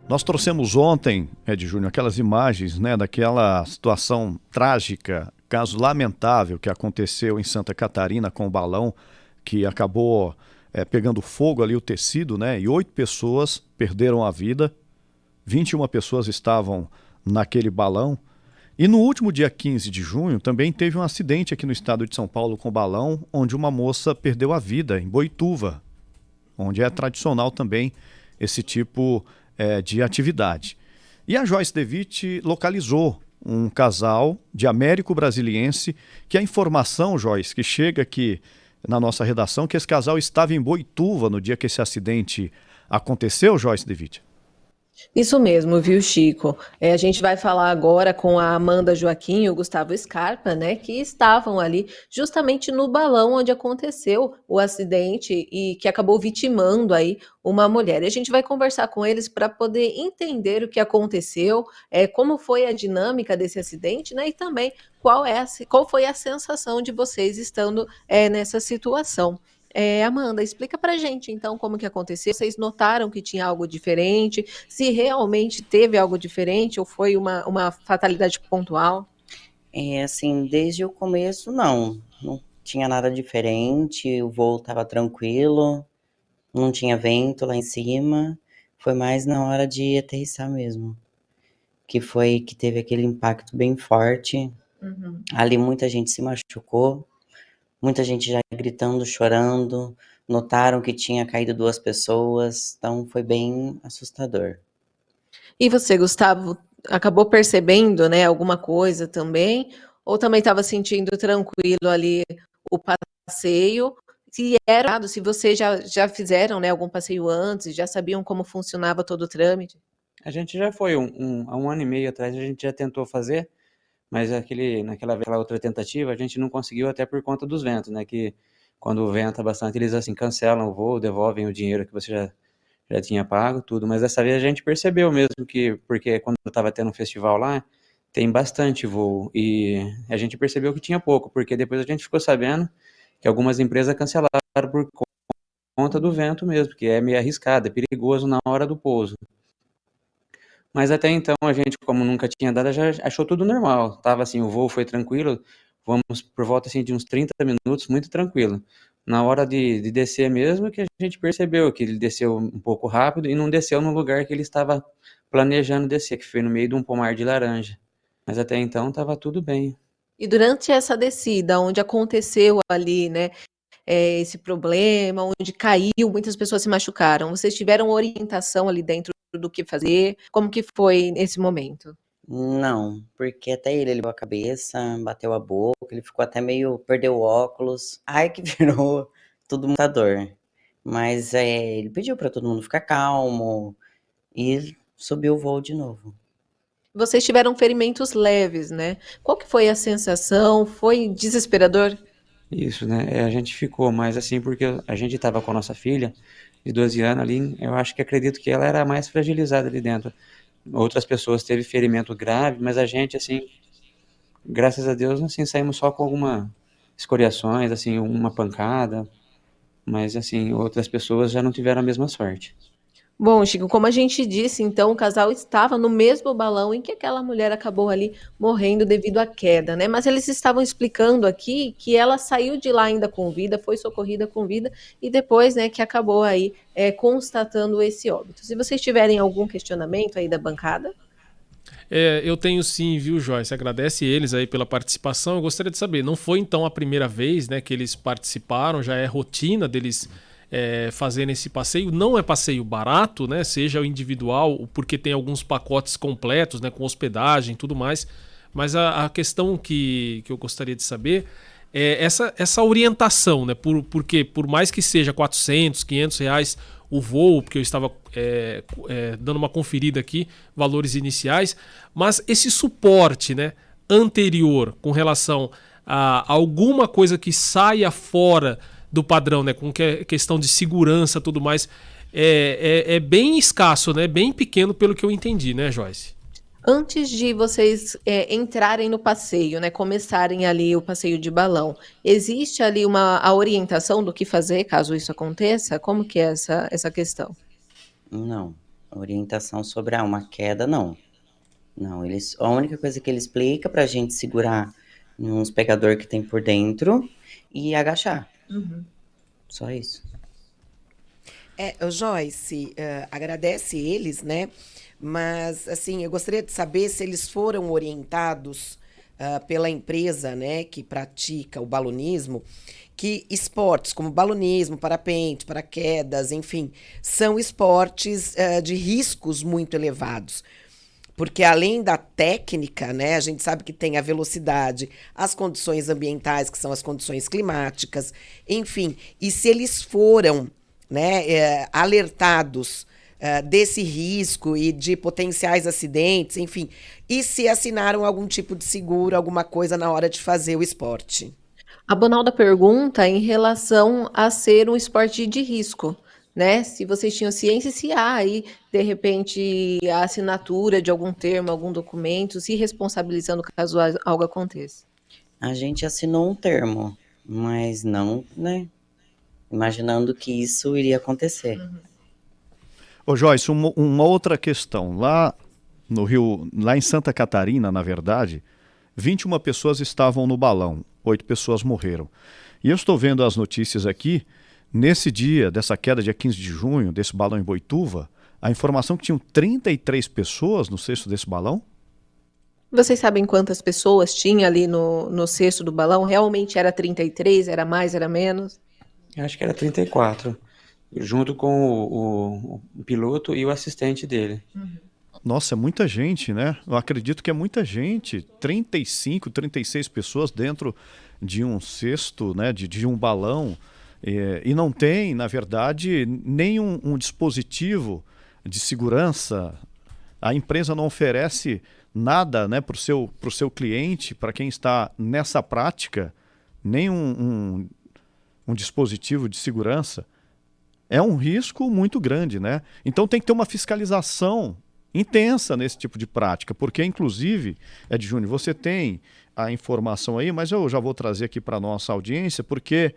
Nós trouxemos ontem, Ed Júnior, aquelas imagens, né, daquela situação trágica, caso lamentável que aconteceu em Santa Catarina com o balão que acabou pegando fogo ali o tecido, né, e 8 pessoas perderam a vida, 21 pessoas estavam naquele balão. E no último dia 15 de junho também teve um acidente aqui no estado de São Paulo com balão, onde uma moça perdeu a vida em Boituva, onde é tradicional também esse tipo de atividade. E a Joyce DeWitt localizou um casal de américo-brasiliense, que a informação, Joyce, que chega aqui na nossa redação, que esse casal estava em Boituva no dia que esse acidente aconteceu, Joyce DeWitt. Isso mesmo, viu, Chico? A gente vai falar agora com a Amanda Joaquim e o Gustavo Scarpa, né, que estavam ali justamente no balão onde aconteceu o acidente e que acabou vitimando aí uma mulher. E a gente vai conversar com eles para poder entender o que aconteceu, como foi a dinâmica desse acidente, né, e também qual foi a sensação de vocês estando nessa situação. Amanda, explica pra gente então como que aconteceu. Vocês notaram que tinha algo diferente? Se realmente teve algo diferente ou foi uma fatalidade pontual? Assim, desde o começo, não tinha nada diferente, o voo estava tranquilo, não tinha vento lá em cima, foi mais na hora de aterrissar mesmo, que teve aquele impacto bem forte. Ali muita gente se machucou, muita gente já gritando, chorando, notaram que tinha caído 2 pessoas, então foi bem assustador. E você, Gustavo, acabou percebendo, né, alguma coisa também? Ou também estava sentindo tranquilo ali o passeio? Se vocês já fizeram, né, algum passeio antes, já sabiam como funcionava todo o trâmite? A gente já foi há 1 ano e meio atrás, a gente já tentou fazer, mas naquela outra tentativa a gente não conseguiu até por conta dos ventos, né? Que quando venta bastante, eles assim cancelam o voo, devolvem o dinheiro que você já tinha pago, tudo. Mas dessa vez a gente percebeu mesmo porque quando estava tendo um festival lá, tem bastante voo. E a gente percebeu que tinha pouco, porque depois a gente ficou sabendo que algumas empresas cancelaram por conta do vento mesmo, que é meio arriscado, é perigoso na hora do pouso. Mas até então a gente, como nunca tinha dado, já achou tudo normal. Tava assim, o voo foi tranquilo, vamos por volta assim de uns 30 minutos, muito tranquilo. Na hora de descer mesmo, que a gente percebeu que ele desceu um pouco rápido e não desceu no lugar que ele estava planejando descer, que foi no meio de um pomar de laranja. Mas até então estava tudo bem. E durante essa descida, onde aconteceu ali, né, esse problema, onde caiu, muitas pessoas se machucaram, vocês tiveram orientação ali dentro do que fazer? Como que foi nesse momento? Não, porque até ele levou a cabeça, bateu a boca, ele ficou até meio, perdeu o óculos, ai que virou tudo muita dor. Mas ele pediu para todo mundo ficar calmo e subiu o voo de novo. Vocês tiveram ferimentos leves, né? Qual que foi a sensação? Foi desesperador? Isso, né? A gente ficou, mas assim, porque a gente estava com a nossa filha de 12 anos ali, eu acho que acredito que ela era a mais fragilizada ali dentro. Outras pessoas teve ferimento grave, mas a gente, assim, graças a Deus, assim, saímos só com algumas escoriações, assim, uma pancada, mas, assim, outras pessoas já não tiveram a mesma sorte. Bom, Chico, como a gente disse, então, o casal estava no mesmo balão em que aquela mulher acabou ali morrendo devido à queda, né? Mas eles estavam explicando aqui que ela saiu de lá ainda com vida, foi socorrida com vida e depois, né, que acabou aí constatando esse óbito. Se vocês tiverem algum questionamento aí da bancada. Eu tenho sim, viu, Joyce? Agradece eles aí pela participação. Eu gostaria de saber, não foi então a primeira vez, né, que eles participaram, já é rotina deles fazerem esse passeio. Não é passeio barato, né? Seja o individual, porque tem alguns pacotes completos, né, com hospedagem e tudo mais. Mas a questão que eu gostaria de saber é essa orientação, né? Porque por mais que seja 400, 500 reais o voo, porque eu estava dando uma conferida aqui, valores iniciais, mas esse suporte, né, anterior com relação a alguma coisa que saia fora do padrão, né, com questão de segurança e tudo mais, é bem escasso, né, bem pequeno pelo que eu entendi, né, Joyce? Antes de vocês entrarem no passeio, né, começarem ali o passeio de balão, existe ali a orientação do que fazer caso isso aconteça? Como que é essa questão? Não, Orientação sobre uma queda, não. Não, a única coisa que ele explica pra gente segurar nos pegador que tem por dentro e agachar. Só isso. Ô, Joyce, agradece eles, né? Mas, assim, eu gostaria de saber se eles foram orientados pela empresa, né, que pratica o balonismo, que esportes como balonismo, parapente, paraquedas, enfim, são esportes de riscos muito elevados. Porque além da técnica, né, a gente sabe que tem a velocidade, as condições ambientais, que são as condições climáticas, enfim. E se eles foram, né, alertados desse risco e de potenciais acidentes, enfim, e se assinaram algum tipo de seguro, alguma coisa na hora de fazer o esporte. A Bonalda pergunta em relação a ser um esporte de risco, né? Se vocês tinham ciência, se há aí, de repente, a assinatura de algum termo, algum documento, se responsabilizando caso algo aconteça. A gente assinou um termo, mas não, né? Imaginando que isso iria acontecer. Ô Joyce, uma outra questão. Lá no Rio, lá em Santa Catarina, na verdade, 21 pessoas estavam no balão, 8 pessoas morreram. E eu estou vendo as notícias aqui, nesse dia, dessa queda, dia 15 de junho, desse balão em Boituva, a informação que tinham 33 pessoas no cesto desse balão? Vocês sabem quantas pessoas tinha ali no cesto do balão? Realmente era 33? Era mais, era menos? Eu acho que era 34, junto com o piloto e o assistente dele. Nossa, é muita gente, né? Eu acredito que é muita gente. 35, 36 pessoas dentro de um cesto, né? De um balão. E não tem, na verdade, nenhum um dispositivo de segurança. A empresa não oferece nada, né, para o seu cliente, para quem está nessa prática, nem um dispositivo de segurança. É um risco muito grande, né? Então tem que ter uma fiscalização intensa nesse tipo de prática, porque inclusive, Ed Júnior, você tem a informação aí, mas eu já vou trazer aqui para a nossa audiência, porque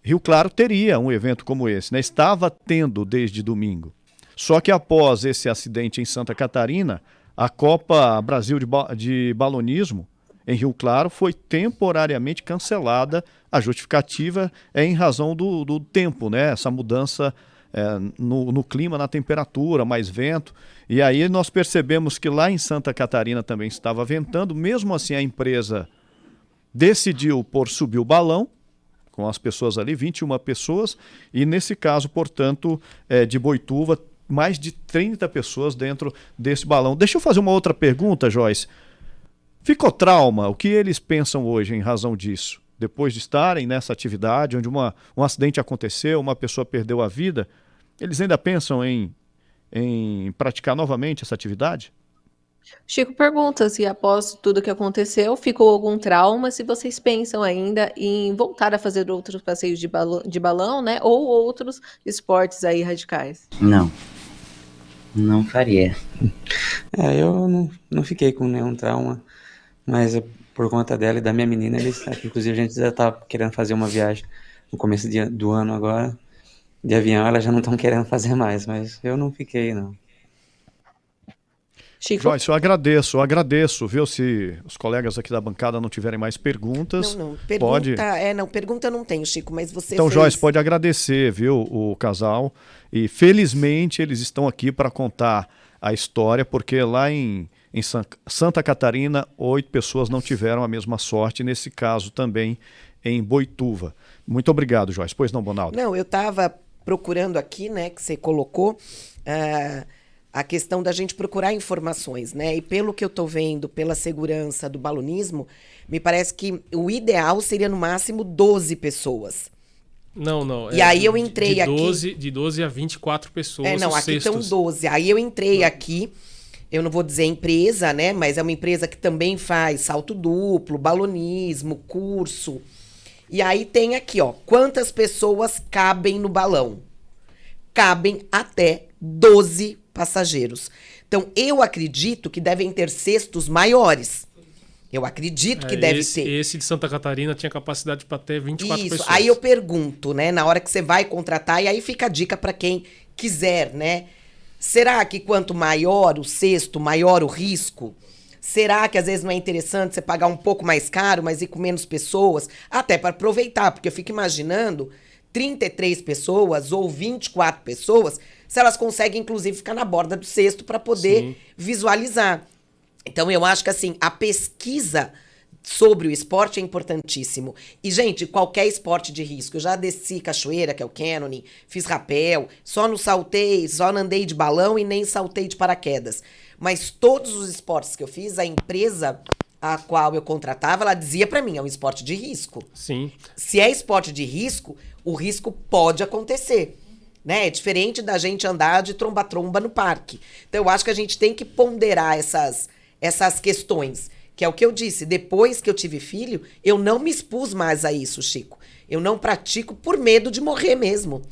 Rio Claro teria um evento como esse, né? Estava tendo desde domingo. Só que após esse acidente em Santa Catarina, a Copa Brasil de Balonismo em Rio Claro foi temporariamente cancelada. A justificativa é em razão do tempo, né? Essa mudança no clima, na temperatura, mais vento. E aí nós percebemos que lá em Santa Catarina também estava ventando. Mesmo assim, a empresa decidiu por subir o balão, com as pessoas ali, 21 pessoas. E nesse caso, portanto, de Boituva, mais de 30 pessoas dentro desse balão. Deixa eu fazer uma outra pergunta, Joyce. Ficou trauma? O que eles pensam hoje em razão disso? Depois de estarem nessa atividade, onde um acidente aconteceu, uma pessoa perdeu a vida, eles ainda pensam em praticar novamente essa atividade? Chico pergunta se após tudo que aconteceu, ficou algum trauma, se vocês pensam ainda em voltar a fazer outros passeios de balão, né? Ou outros esportes aí radicais. Não faria. Eu não fiquei com nenhum trauma, mas por conta dela e da minha menina, inclusive a gente já tá querendo fazer uma viagem no começo do ano agora, de avião, elas já não estão querendo fazer mais, mas eu não fiquei, não. Chico? Joyce, eu agradeço, viu? Se os colegas aqui da bancada não tiverem mais perguntas, pode... Pergunta não tenho, Chico, mas você Então, fez... Joyce, pode agradecer, viu, o casal, e felizmente eles estão aqui para contar a história, porque lá em Santa Catarina, 8 pessoas não tiveram a mesma sorte, nesse caso também em Boituva. Muito obrigado, Joyce. Pois não, Bonaldo? Não, eu estava procurando aqui, né, que você colocou, a questão da gente procurar informações, né? E pelo que eu estou vendo, pela segurança do balonismo, me parece que o ideal seria no máximo 12 pessoas. Não. E aí eu entrei aqui... De 12 a 24 pessoas, aqui estão 12. Aí eu entrei aqui, eu não vou dizer empresa, né? Mas é uma empresa que também faz salto duplo, balonismo, curso. E aí tem aqui, ó, quantas pessoas cabem no balão? Cabem até 12 passageiros. Então, eu acredito que devem ter cestos maiores. Eu acredito que deve ter. Esse de Santa Catarina tinha capacidade para ter 24 pessoas. Isso, aí eu pergunto, né, na hora que você vai contratar, e aí fica a dica para quem quiser, né, Será que quanto maior o cesto, maior o risco? Será que às vezes não é interessante você pagar um pouco mais caro, mas ir com menos pessoas? Até para aproveitar, porque eu fico imaginando 33 pessoas ou 24 pessoas, se elas conseguem, inclusive, ficar na borda do cesto para poder visualizar. Então, eu acho que, assim, a pesquisa sobre o esporte é importantíssimo. E, gente, qualquer esporte de risco. Eu já desci cachoeira, que é o canyoning, fiz rapel, só não saltei, só não andei de balão e nem saltei de paraquedas. Mas todos os esportes que eu fiz, a empresa a qual eu contratava, ela dizia pra mim, é um esporte de risco. Sim. Se é esporte de risco, o risco pode acontecer. Né? É diferente da gente andar de tromba-tromba no parque. Então, eu acho que a gente tem que ponderar essas questões. Que é o que eu disse, depois que eu tive filho, eu não me expus mais a isso, Chico. Eu não pratico por medo de morrer mesmo.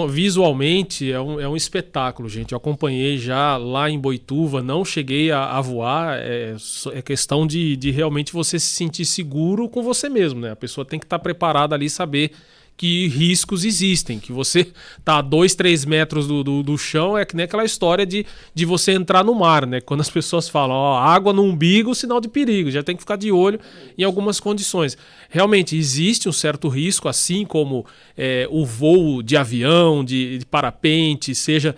Visualmente, é um espetáculo, gente. Eu acompanhei já lá em Boituva, não cheguei a voar. É questão de realmente você se sentir seguro com você mesmo, né? A pessoa tem que estar preparada ali e saber que riscos existem, que você tá a 2, 3 metros do chão, é que nem aquela história de você entrar no mar, né? Quando as pessoas falam, ó, água no umbigo, sinal de perigo, já tem que ficar de olho em algumas condições. Realmente, existe um certo risco, assim como o voo de avião, de parapente, seja...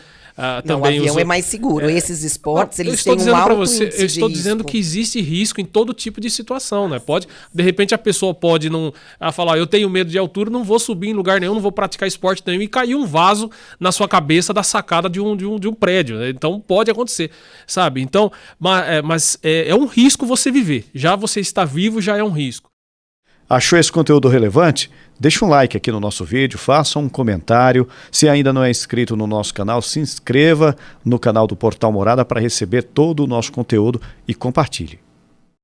também o avião é mais seguro. Esses esportes, eles têm um alto índice de risco. Eu estou dizendo que existe risco em todo tipo de situação, né? De repente a pessoa pode falar, eu tenho medo de altura, não vou subir em lugar nenhum, não vou praticar esporte nenhum, e cair um vaso na sua cabeça da sacada de um prédio, né? Então pode acontecer, sabe? Então, mas é um risco você viver. Já você estar vivo já é um risco. Achou esse conteúdo relevante? Deixa um like aqui no nosso vídeo, faça um comentário. Se ainda não é inscrito no nosso canal, se inscreva no canal do Portal Morada para receber todo o nosso conteúdo e compartilhe.